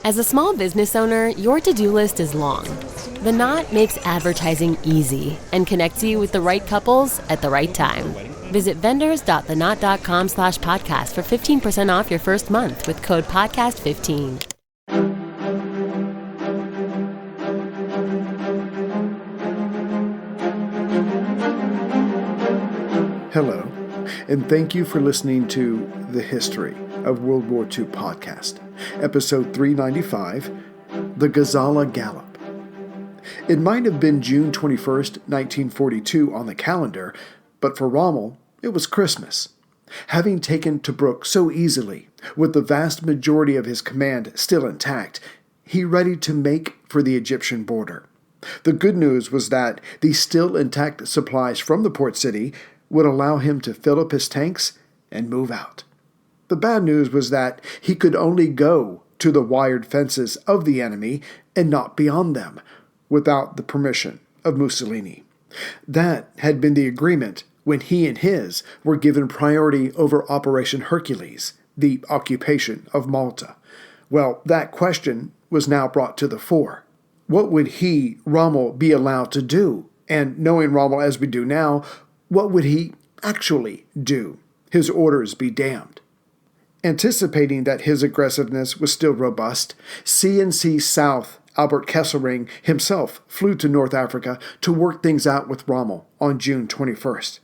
As a small business owner, your to-do list is long. The Knot makes advertising easy and connects you with the right couples at the right time. Visit vendors.thenot.com/podcast for 15% off your first month with code podcast15. Hello, and thank you for listening to The History of World War II podcast, episode 395, The Gazala Gallop. It might have been June 21st, 1942 on the calendar, but for Rommel, it was Christmas. Having taken Tobruk so easily, with the vast majority of his command still intact, he readied to make for the Egyptian border. The good news was that the still intact supplies from the port city would allow him to fill up his tanks and move out. The bad news was that he could only go to the wired fences of the enemy and not beyond them, without the permission of Mussolini. That had been the agreement when he and his were given priority over Operation Hercules, the occupation of Malta. Well, that question was now brought to the fore. What would he, Rommel, be allowed to do? And knowing Rommel as we do now, what would he actually do? His orders be damned. Anticipating that his aggressiveness was still robust, C South Albert Kesselring himself flew to North Africa to work things out with Rommel on June 21st.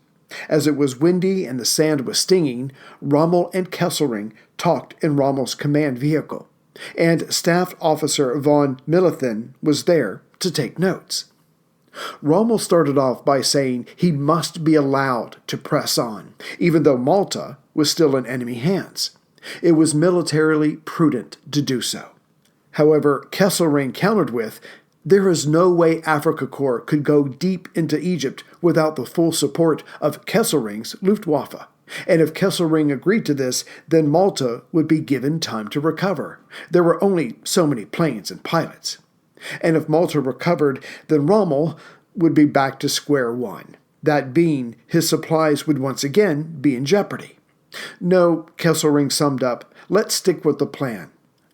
As it was windy and the sand was stinging, Rommel and Kesselring talked in Rommel's command vehicle, and Staff Officer von Milithen was there to take notes. Rommel started off by saying he must be allowed to press on, even though Malta was still in enemy hands. It was militarily prudent to do so. However, Kesselring countered with, "There is no way Afrika Korps could go deep into Egypt without the full support of Kesselring's Luftwaffe. And if Kesselring agreed to this, then Malta would be given time to recover. There were only so many planes and pilots. And if Malta recovered, then Rommel would be back to square one. That being, his supplies would once again be in jeopardy. No," Kesselring summed up, "let's stick with the plan.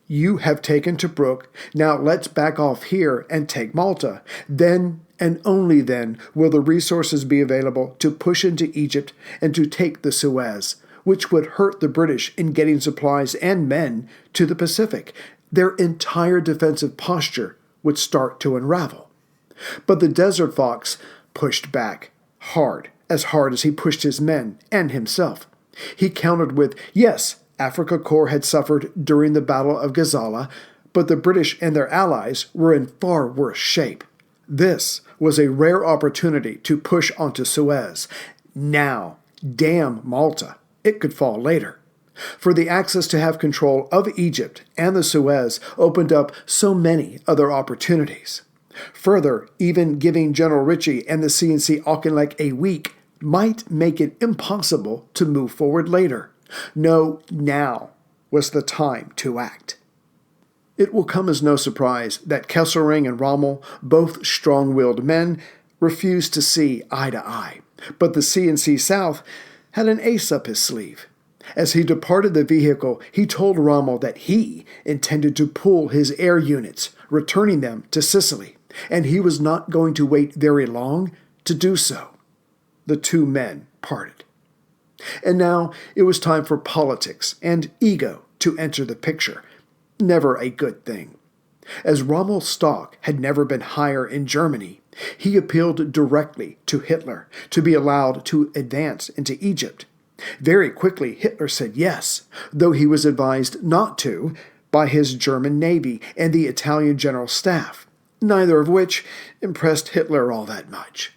You have taken Tobruk, now let's back off here and take Malta. Then, and only then, will the resources be available to push into Egypt and to take the Suez, which would hurt the British in getting supplies and men to the Pacific. Their entire defensive posture would start to unravel." But the Desert Fox pushed back hard as he pushed his men and himself. He countered with, yes, Afrika Korps had suffered during the Battle of Gazala, but the British and their allies were in far worse shape. This was a rare opportunity to push onto Suez. Now, damn Malta, it could fall later. For the Axis to have control of Egypt and the Suez opened up so many other opportunities. Further, even giving General Ritchie and the C Auchinleck a week might make it impossible to move forward later. No, now was the time to act. It will come as no surprise that Kesselring and Rommel, both strong-willed men, refused to see eye to eye. But the C South had an ace up his sleeve. As he departed the vehicle, he told Rommel that he intended to pull his air units, returning them to Sicily, and he was not going to wait very long to do so. The two men parted. And now it was time for politics and ego to enter the picture. Never a good thing. As Rommel's stock had never been higher in Germany, he appealed directly to Hitler to be allowed to advance into Egypt. Very quickly, Hitler said yes, though he was advised not to by his German Navy and the Italian General Staff, neither of which impressed Hitler all that much.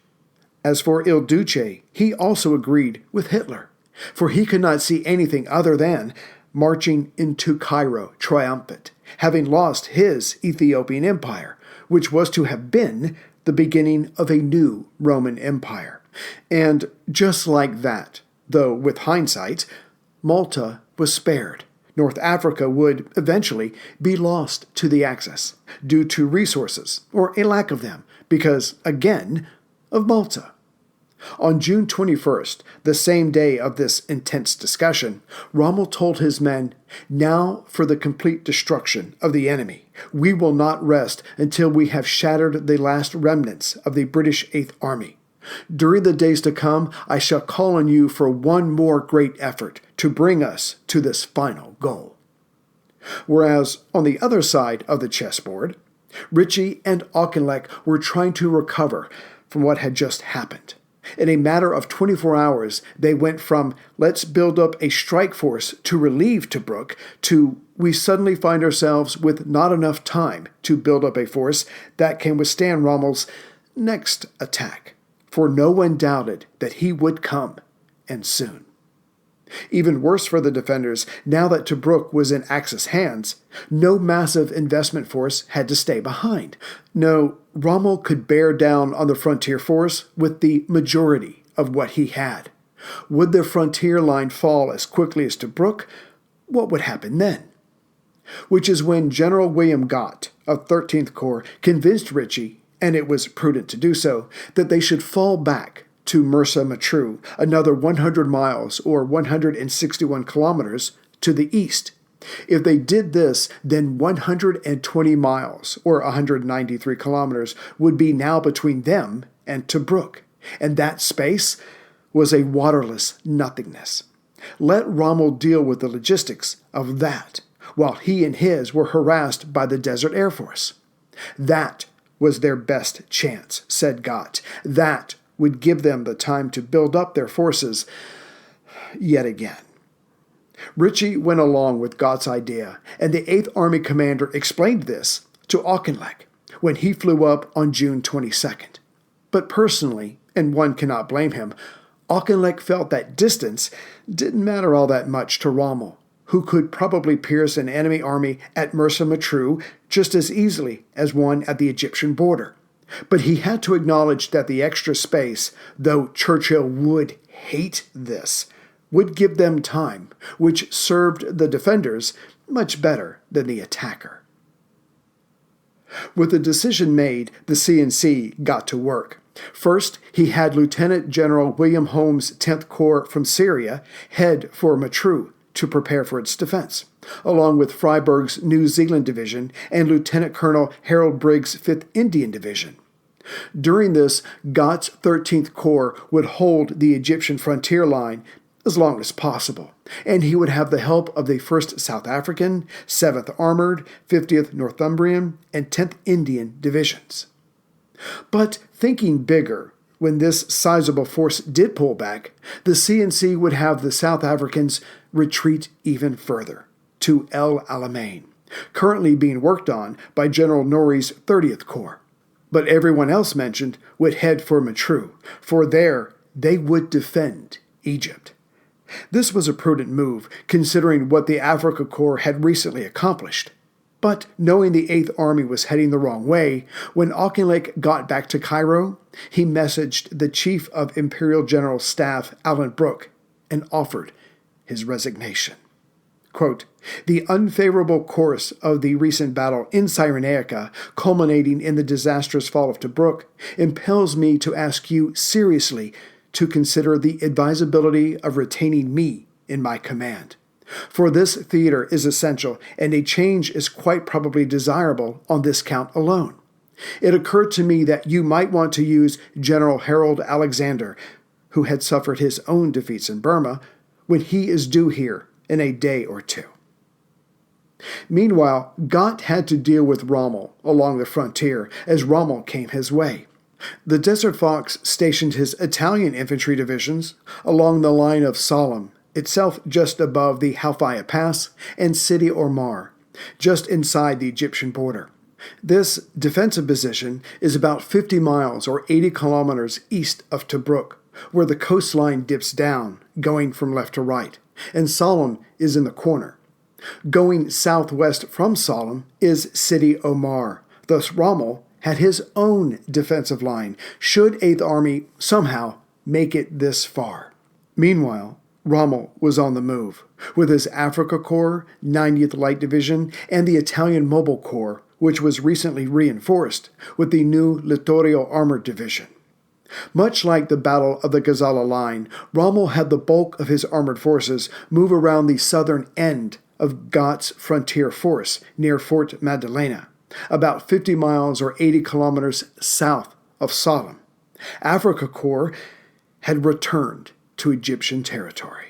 As for Il Duce, he also agreed with Hitler, for he could not see anything other than marching into Cairo triumphant, having lost his Ethiopian Empire, which was to have been the beginning of a new Roman Empire. And just like that, though with hindsight, Malta was spared. North Africa would eventually be lost to the Axis due to resources, or a lack of them, because, again, of Malta. On June 21st, the same day of this intense discussion, Rommel told his men, "Now for the complete destruction of the enemy. We will not rest until we have shattered the last remnants of the British Eighth Army. During the days to come, I shall call on you for one more great effort to bring us to this final goal." Whereas on the other side of the chessboard, Ritchie and Auchinleck were trying to recover from what had just happened. In a matter of 24 hours, they went from, "Let's build up a strike force to relieve Tobruk," to, "We suddenly find ourselves with not enough time to build up a force that can withstand Rommel's next attack." For no one doubted that he would come, and soon. Even worse for the defenders, now that Tobruk was in Axis hands, no massive investment force had to stay behind. No, Rommel could bear down on the frontier force with the majority of what he had. Would the frontier line fall as quickly as Tobruk? What would happen then? Which is when General William Gott of 13th Corps convinced Ritchie, and it was prudent to do so, that they should fall back to Mersa Matruh, another 100 miles or 161 kilometers to the east. If they did this, then 120 miles or 193 kilometers would be now between them and Tobruk, and that space was a waterless nothingness. Let Rommel deal with the logistics of that, while he and his were harassed by the Desert Air Force. That was their best chance, said Gott. That would give them the time to build up their forces yet again. Ritchie went along with Gott's idea, and the 8th Army commander explained this to Auchinleck when he flew up on June 22nd. But personally, and one cannot blame him, Auchinleck felt that distance didn't matter all that much to Rommel, who could probably pierce an enemy army at Mersa Matruh just as easily as one at the Egyptian border. But he had to acknowledge that the extra space, though Churchill would hate this, would give them time, which served the defenders much better than the attacker. With the decision made, the C&C got to work. First, he had Lieutenant General William Holmes' 10th Corps from Syria head for Matruh to prepare for its defense, along with Freiberg's New Zealand Division and Lieutenant Colonel Harold Briggs' 5th Indian Division. During this, Gott's 13th Corps would hold the Egyptian frontier line as long as possible, and he would have the help of the 1st South African, 7th Armored, 50th Northumbrian, and 10th Indian Divisions. But thinking bigger, when this sizable force did pull back, the C&C would have the South Africans retreat even further, to El Alamein, currently being worked on by General Norrie's 30th Corps. But everyone else mentioned would head for Matruh, for there they would defend Egypt. This was a prudent move, considering what the Africa Corps had recently accomplished. But knowing the 8th Army was heading the wrong way, when Auchinleck got back to Cairo, he messaged the Chief of Imperial General Staff, Alan Brooke, and offered his resignation. Quote, "The unfavorable course of the recent battle in Cyrenaica, culminating in the disastrous fall of Tobruk, impels me to ask you seriously to consider the advisability of retaining me in my command. For this theater is essential, and a change is quite probably desirable on this count alone. It occurred to me that you might want to use General Harold Alexander, who had suffered his own defeats in Burma, when he is due here in a day or two." Meanwhile, Gott had to deal with Rommel along the frontier as Rommel came his way. The Desert Fox stationed his Italian infantry divisions along the line of Sollum, itself just above the Halfaya Pass, and Sidi Ormar, just inside the Egyptian border. This defensive position is about 50 miles or 80 kilometers east of Tobruk, where the coastline dips down, going from left to right, and Sollum is in the corner. Going southwest from Sollum is Sidi Omar. Thus Rommel had his own defensive line, should 8th Army somehow make it this far. Meanwhile, Rommel was on the move, with his Africa Corps, 90th Light Division, and the Italian Mobile Corps, which was recently reinforced with the new Littorio Armored Division. Much like the Battle of the Gazala Line, Rommel had the bulk of his armored forces move around the southern end of Got's frontier force near Fort Madalena, about 50 miles or 80 kilometers south of Salem. Africa Corps had returned to Egyptian territory.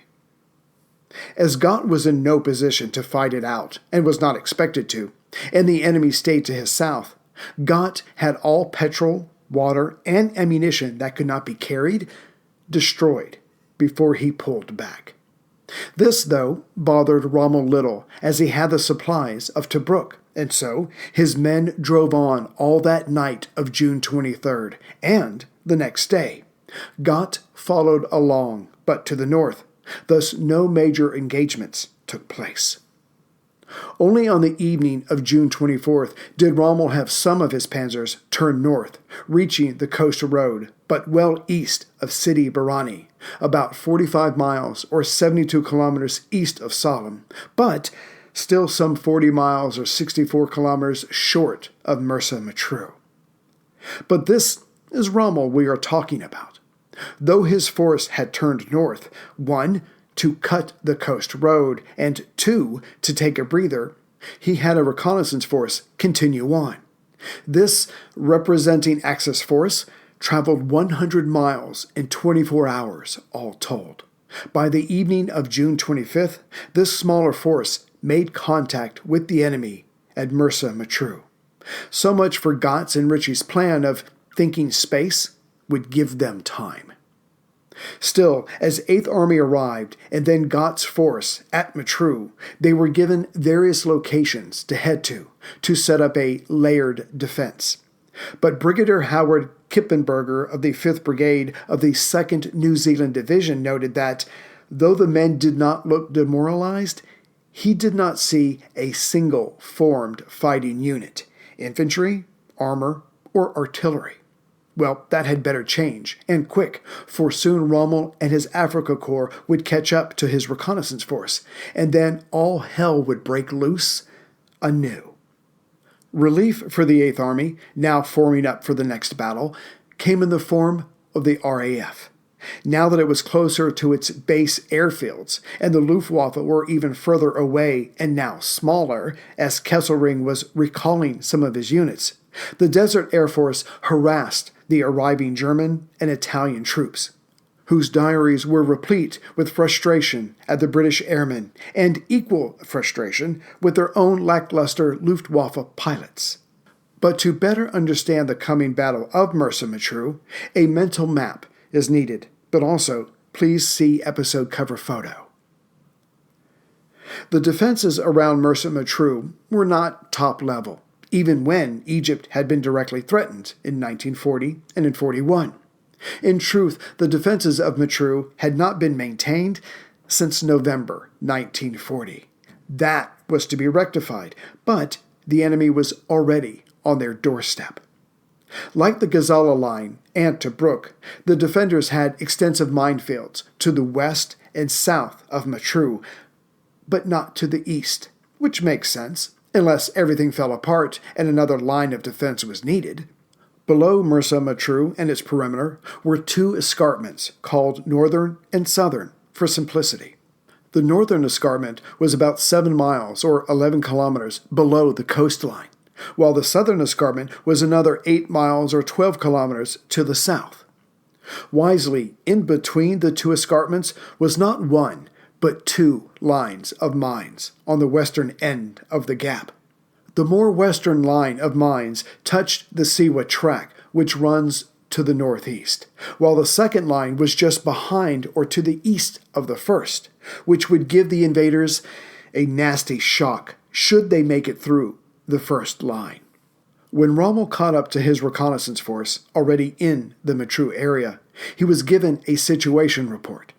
As Gott was in no position to fight it out, and was not expected to, and the enemy stayed to his south, Gott had all petrol, water, and ammunition that could not be carried destroyed before he pulled back. This, though, bothered Rommel little, as he had the supplies of Tobruk, and so his men drove on all that night of June 23rd, and the next day. Gott followed along, but to the north. Thus no major engagements took place. Only on the evening of June 24th did Rommel have some of his panzers turn north, reaching the coast road, but well east of Sidi Barrani, about 45 miles or 72 kilometers east of Salem, but still some 40 miles or 64 kilometers short of Mersa Matruh. But this is Rommel we are talking about. Though his force had turned north, 1, to cut the coast road, and 2, to take a breather, he had a reconnaissance force continue on. This representing Axis force traveled 100 miles in 24 hours, all told. By the evening of June 25th, this smaller force made contact with the enemy at Mersa Matruh. So much for Gott's and Ritchie's plan of thinking space would give them time. Still, as 8th Army arrived, and then Gott's force at Matruh, they were given various locations to head to set up a layered defense. But Brigadier Howard Kippenberger of the 5th Brigade of the 2nd New Zealand Division noted that, though the men did not look demoralized, he did not see a single formed fighting unit, infantry, armor, or artillery. Well, that had better change, and quick, for soon Rommel and his Africa Corps would catch up to his reconnaissance force, and then all hell would break loose anew. Relief for the 8th Army, now forming up for the next battle, came in the form of the RAF. Now that it was closer to its base airfields, and the Luftwaffe were even further away and now smaller, as Kesselring was recalling some of his units, the Desert Air Force harassed the arriving German and Italian troops, whose diaries were replete with frustration at the British airmen and equal frustration with their own lackluster Luftwaffe pilots. But to better understand the coming Battle of Mersa Matruh, a mental map is needed, but also please see episode cover photo. The defenses around Mersa Matruh were not top level, even when Egypt had been directly threatened in 1940 and in 41. In truth, the defenses of Matruh had not been maintained since November 1940. That was to be rectified, but the enemy was already on their doorstep. Like the Gazala Line and Tobruk, the defenders had extensive minefields to the west and south of Matruh, but not to the east, which makes sense, unless everything fell apart and another line of defense was needed. Below Mersa Matruh and its perimeter were 2 escarpments called Northern and Southern for simplicity. The northern escarpment was about 7 miles or 11 kilometers below the coastline, while the southern escarpment was another 8 miles or 12 kilometers to the south. Wisely, in between the 2 escarpments was not 1, but 2 lines of mines on the western end of the gap. The more western line of mines touched the Siwa track, which runs to the northeast, while the second line was just behind or to the east of the first, which would give the invaders a nasty shock should they make it through the first line. When Rommel caught up to his reconnaissance force, already in the Matruh area, he was given a situation report.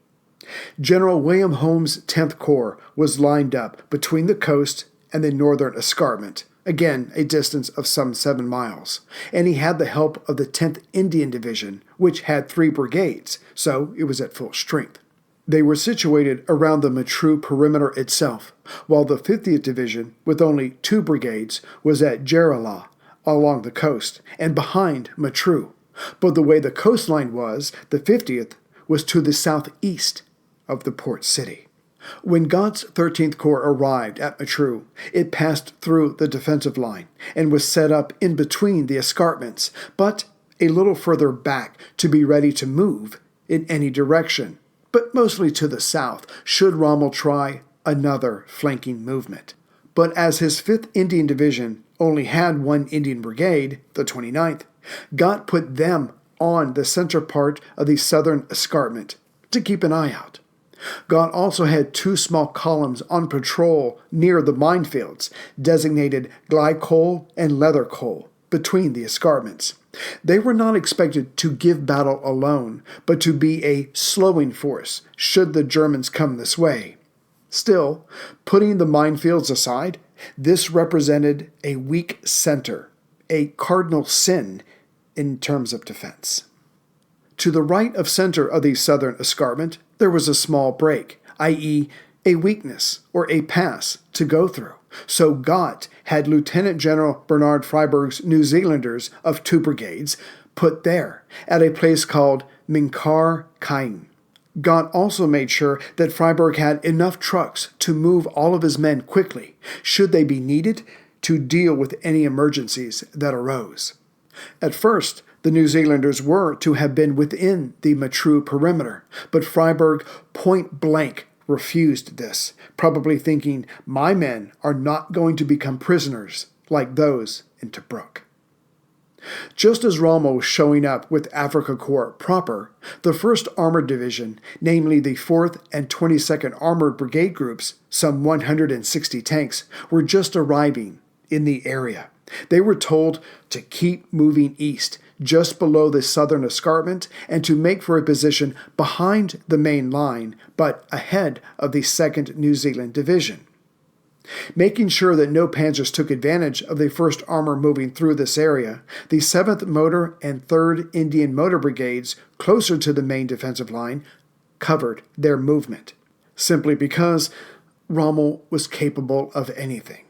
General William Holmes' 10th Corps was lined up between the coast and the northern escarpment, again a distance of some 7 miles, and he had the help of the 10th Indian Division, which had 3 brigades, so it was at full strength. They were situated around the Matruh perimeter itself, while the 50th Division, with only 2 brigades, was at Gazala along the coast and behind Matruh, But the way the coastline was, the 50th was to the southeast of the port city. When Gott's 13th Corps arrived at Matruh, it passed through the defensive line and was set up in between the escarpments, but a little further back to be ready to move in any direction, but mostly to the south, should Rommel try another flanking movement. But as his 5th Indian Division only had one Indian brigade, the 29th, Gott put them on the center part of the southern escarpment to keep an eye out. Gott also had 2 small columns on patrol near the minefields, designated glycol and leather coal, between the escarpments. They were not expected to give battle alone, but to be a slowing force should the Germans come this way. Still, putting the minefields aside, this represented a weak center, a cardinal sin in terms of defense. To the right of center of the southern escarpment, there was a small break, i.e., a weakness or a pass to go through. So Gott had Lieutenant General Bernard Freyberg's New Zealanders of 2 brigades put there at a place called Minkar Cain. Gott also made sure that Freyberg had enough trucks to move all of his men quickly, should they be needed, to deal with any emergencies that arose. At first, the New Zealanders were to have been within the Matruh perimeter, but Freyberg point-blank refused this, probably thinking, my men are not going to become prisoners like those in Tobruk. Just as Rommel was showing up with Afrika Korps proper, the 1st Armored Division, namely the 4th and 22nd Armored Brigade Groups, some 160 tanks, were just arriving in the area. They were told to keep moving east, just below the southern escarpment, and to make for a position behind the main line, but ahead of the 2nd New Zealand Division. Making sure that no panzers took advantage of the 1st Armor moving through this area, the 7th Motor and 3rd Indian Motor Brigades, closer to the main defensive line, covered their movement, simply because Rommel was capable of anything.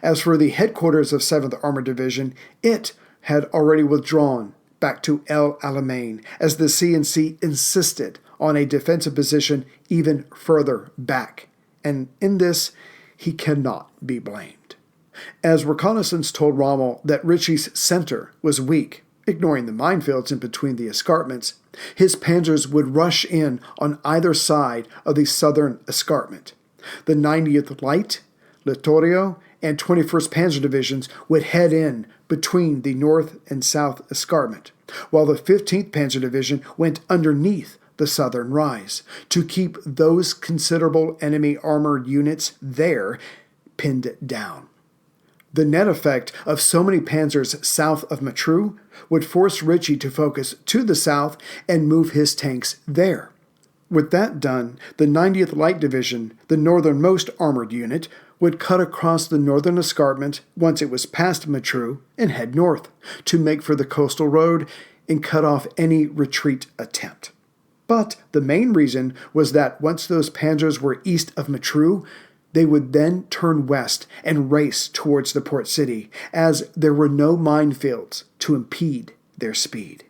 As for the headquarters of 7th Armored Division, it had already withdrawn back to El Alamein, as the C&C insisted on a defensive position even further back, and in this he cannot be blamed. As reconnaissance told Rommel that Ritchie's center was weak, ignoring the minefields in between the escarpments, his panzers would rush in on either side of the southern escarpment. The 90th Light, Littorio, and 21st Panzer Divisions would head in between the north and south escarpment, while the 15th Panzer Division went underneath the southern rise to keep those considerable enemy armored units there pinned down. The net effect of so many panzers south of Matruh would force Ritchie to focus to the south and move his tanks there. With that done, the 90th Light Division, the northernmost armored unit, would cut across the northern escarpment once it was past Matruh and head north to make for the coastal road and cut off any retreat attempt. But the main reason was that once those panzers were east of Matruh, they would then turn west and race towards the port city, as there were no minefields to impede their speed.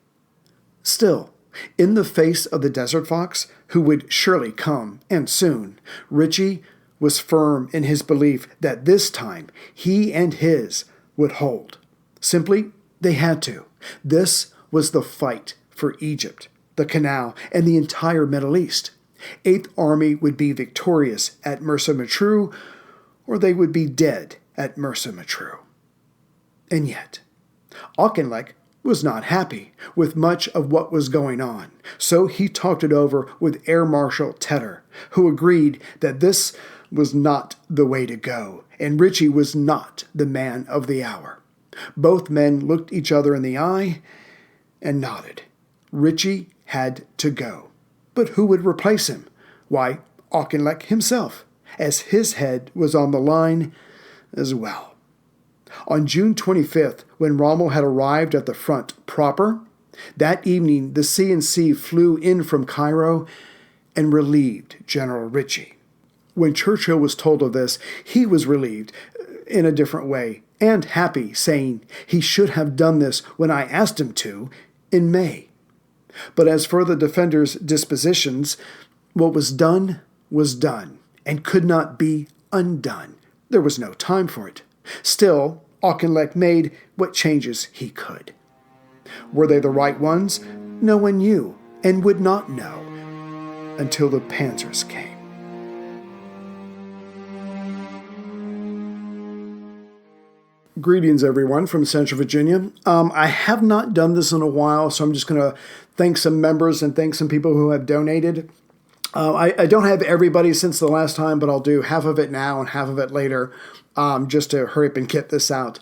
Still, in the face of the Desert Fox, who would surely come, and soon, Ritchie was firm in his belief that this time he and his would hold. Simply, they had to. This was the fight for Egypt, the Canal, and the entire Middle East. 8th Army would be victorious at Mersa Matruh, or they would be dead at Mersa Matruh. And yet, Auchinleck was not happy with much of what was going on, so he talked it over with Air Marshal Tedder, who agreed that this was not the way to go, and Ritchie was not the man of the hour. Both men looked each other in the eye and nodded. Ritchie had to go. But who would replace him? Why, Auchinleck himself, as his head was on the line as well. On June 25th, when Rommel had arrived at the front proper, that evening the C&C flew in from Cairo and relieved General Ritchie. When Churchill was told of this, he was relieved in a different way and happy, saying he should have done this when I asked him to, in May. But as for the defenders' dispositions, what was done and could not be undone. There was no time for it. Still, Auchinleck made what changes he could. Were they the right ones? No one knew and would not know until the Panzers came. Greetings, everyone, from Central Virginia. I have not done this in a while, so I'm just going to thank some members and thank some people who have donated. I don't have everybody since the last time, but I'll do half of it now and half of it later, just to hurry up and get this out.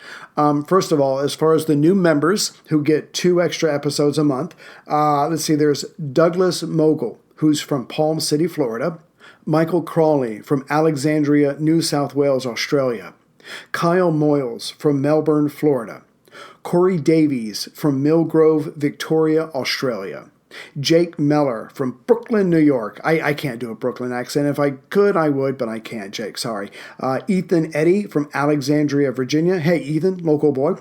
First of all, as far as the new members who get 2 extra episodes a month, let's see, there's Douglas Mogul, who's from Palm City, Florida, Michael Crawley from Alexandria, New South Wales, Australia, Kyle Moyles from Melbourne, Florida, Corey Davies from Millgrove, Victoria, Australia, Jake Meller from Brooklyn, New York. I can't do a Brooklyn accent. If I could, I would, but I can't, Jake. Sorry. Ethan Eddy from Alexandria, Virginia. Hey, Ethan, local boy,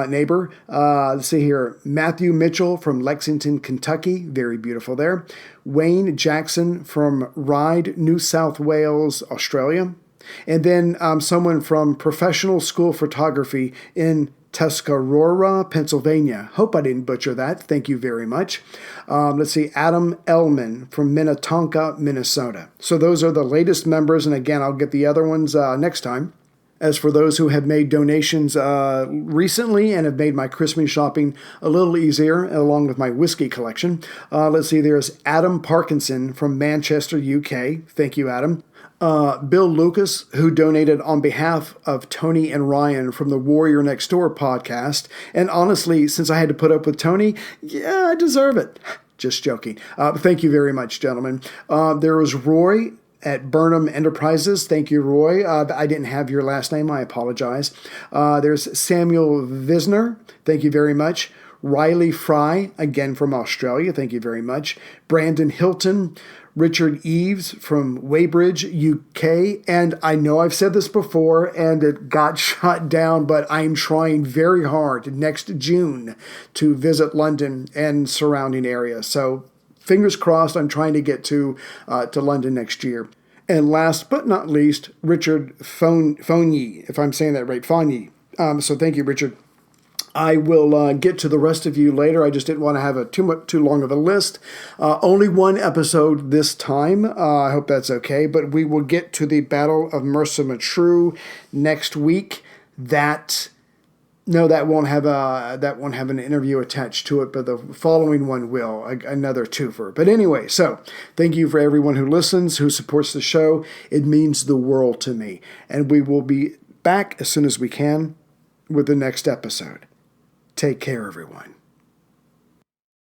neighbor. Let's see here. Matthew Mitchell from Lexington, Kentucky. Very beautiful there. Wayne Jackson from Ryde, New South Wales, Australia. And then someone from Professional School Photography in Tuscarora, Pennsylvania. Hope I didn't butcher that. Thank you very much. Let's see, Adam Ellman from Minnetonka, Minnesota. So those are the latest members, and again, I'll get the other ones next time. As for those who have made donations recently and have made my Christmas shopping a little easier, along with my whiskey collection, let's see, there's Adam Parkinson from Manchester, UK. Thank you, Adam. Bill Lucas, who donated on behalf of Tony and Ryan from the Warrior Next Door podcast. And honestly, since I had to put up with Tony, yeah, I deserve it. Just joking. Thank you very much, gentlemen. There was Roy at Burnham Enterprises. Thank you, Roy. I didn't have your last name. I apologize. There's Samuel Visner. Thank you very much. Riley Fry, again from Australia. Thank you very much. Brandon Hilton. Richard Eves from Weybridge, UK. And I know I've said this before and it got shot down, but I'm trying very hard next June to visit London and surrounding areas. So fingers crossed, I'm trying to get to London next year. And last but not least, Richard Fonyi, if I'm saying that right, Fonyi. So thank you, Richard. I will get to the rest of you later. I just didn't want to have too long of a list. Only one episode this time. I hope that's okay. But we will get to the Battle of Mersa Matruh next week. That won't have an interview attached to it, but the following one will, another twofer. But anyway, so thank you for everyone who listens, who supports the show. It means the world to me. And we will be back as soon as we can with the next episode. Take care, everyone.